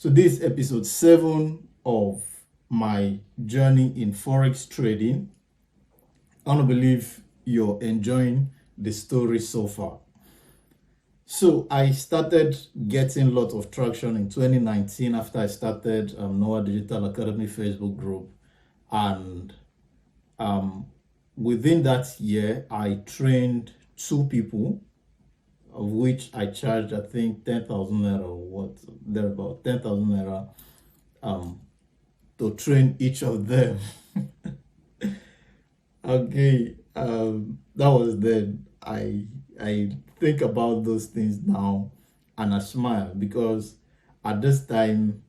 So this is episode 7 of my journey in Forex trading. I want to believe you're enjoying the story so far. So I started getting a lot of traction in 2019 after I started Noah Digital Academy Facebook group. And within that year, I trained 2 people, of which I charged, I think, 10,000 naira or what, thereabout 10,000 naira to train each of them. Okay, that was then. I think about those things now and I smile because at this time,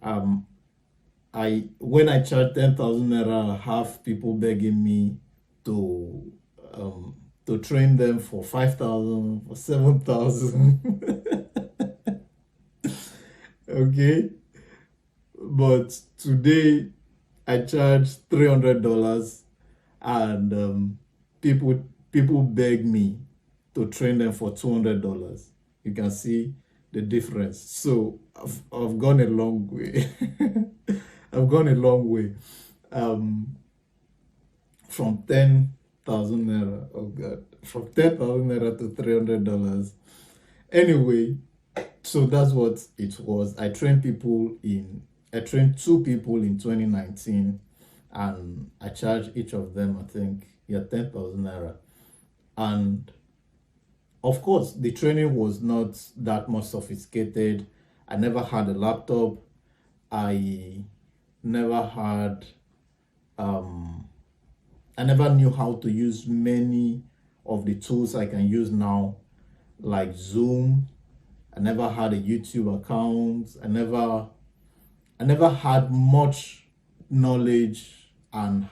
when I charged 10,000 naira, I have people begging me to train them for 5,000, for 7,000. Okay, but today I charge $300, and people beg me to train them for $200. You can see the difference. So I've gone a long way. I've gone a long way. From 10,000 naira, oh God, from 10,000 naira to $300. Anyway, so that's what it was. I trained 2 people in 2019, and I charged each of them, I think, 10,000 naira. And of course, the training was not that much sophisticated. I never had a laptop. I never knew how to use many of the tools I can use now, like Zoom. I never had a YouTube account. I never had much knowledge and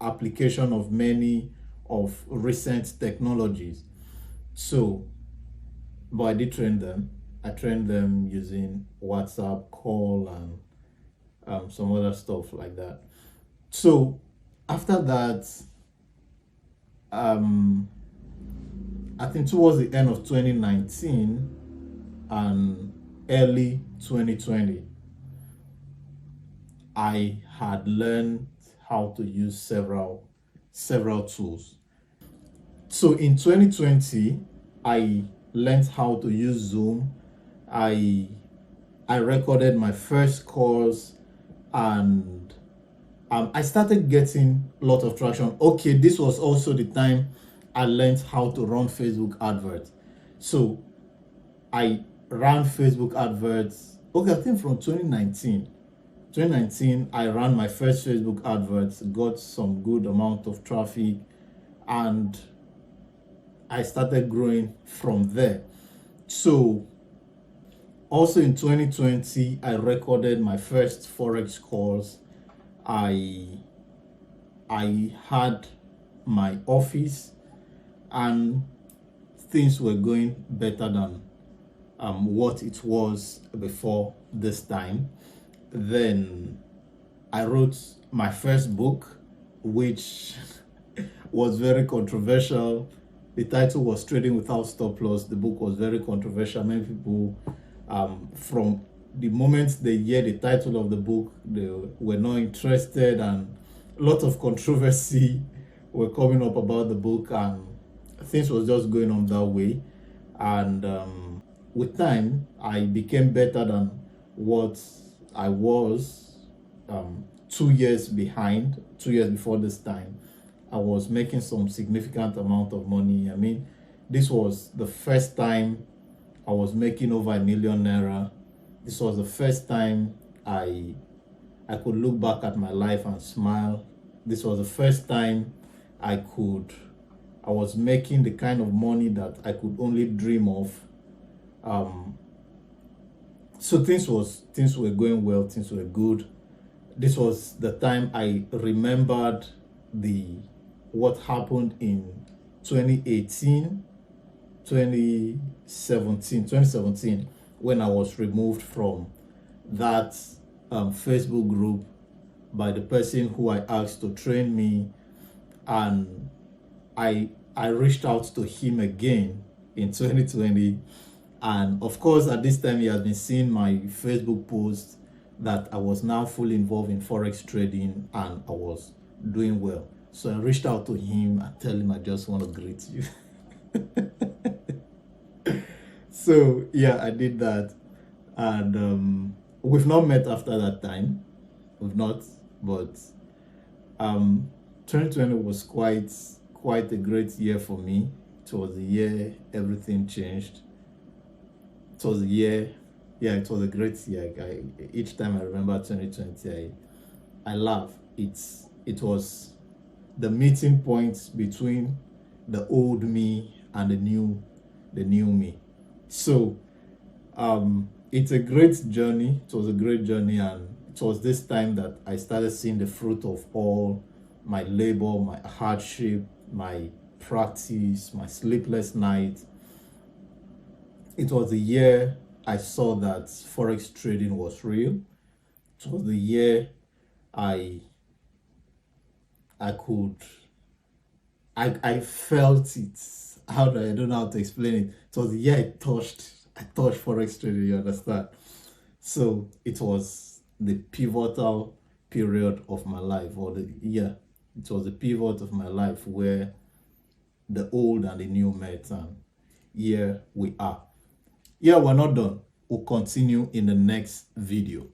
application of many of recent technologies. So, but I did train them. I trained them using WhatsApp call and some other stuff like that. So after that, I think towards the end of 2019 and early 2020, I had learned how to use several tools. So in 2020, I learned how to use Zoom. I recorded my first course, and I started getting a lot of traction. Okay, this was also the time I learned how to run Facebook adverts. So I ran Facebook adverts. Okay, I think from 2019. 2019, I ran my first Facebook adverts, got some good amount of traffic, and I started growing from there. So also in 2020, I recorded my first Forex course. I had my office, and things were going better than what it was before this time. Then I wrote my first book, which was very controversial. The title was Trading Without Stop Loss. The book was very controversial. Many people, from the moment they hear the title of the book, they were not interested, and a lot of controversy were coming up about the book, and things was just going on that way. And with time, I became better than what I was 2 years behind. 2 years before this time, I was making some significant amount of money. I mean, this was the first time I was making over $1 million naira. This was the first time I could look back at my life and smile. This was the first time I was making the kind of money that I could only dream of. So things were going well, things were good. This was the time I remembered what happened in 2018, 2017, when I was removed from that Facebook group by the person who I asked to train me, and I reached out to him again in 2020, And of course, at this time, he has been seeing my Facebook posts that I was now fully involved in Forex trading and I was doing well. So I reached out to him and tell him I just want to greet you. So yeah, I did that. And we've not met after that time. We've not, but 2020 was quite a great year for me. It was a year everything changed. It was a year, yeah, it was a great year. Each time I remember 2020, I laugh. It was the meeting point between the old me and the new me. So it's a great journey. It was a great journey, and it was this time that I started seeing the fruit of all my labor, my hardship, my practice, my sleepless nights. It was the year I saw that Forex trading was real. It was the year I I could I felt it. I don't know how to explain it. It was the year I touched Forex trading, you understand? So it was the pivotal period of my life, or the yeah, it was the pivot of my life where the old and the new met, and here we are. Yeah, we're not done. We'll continue in the next video.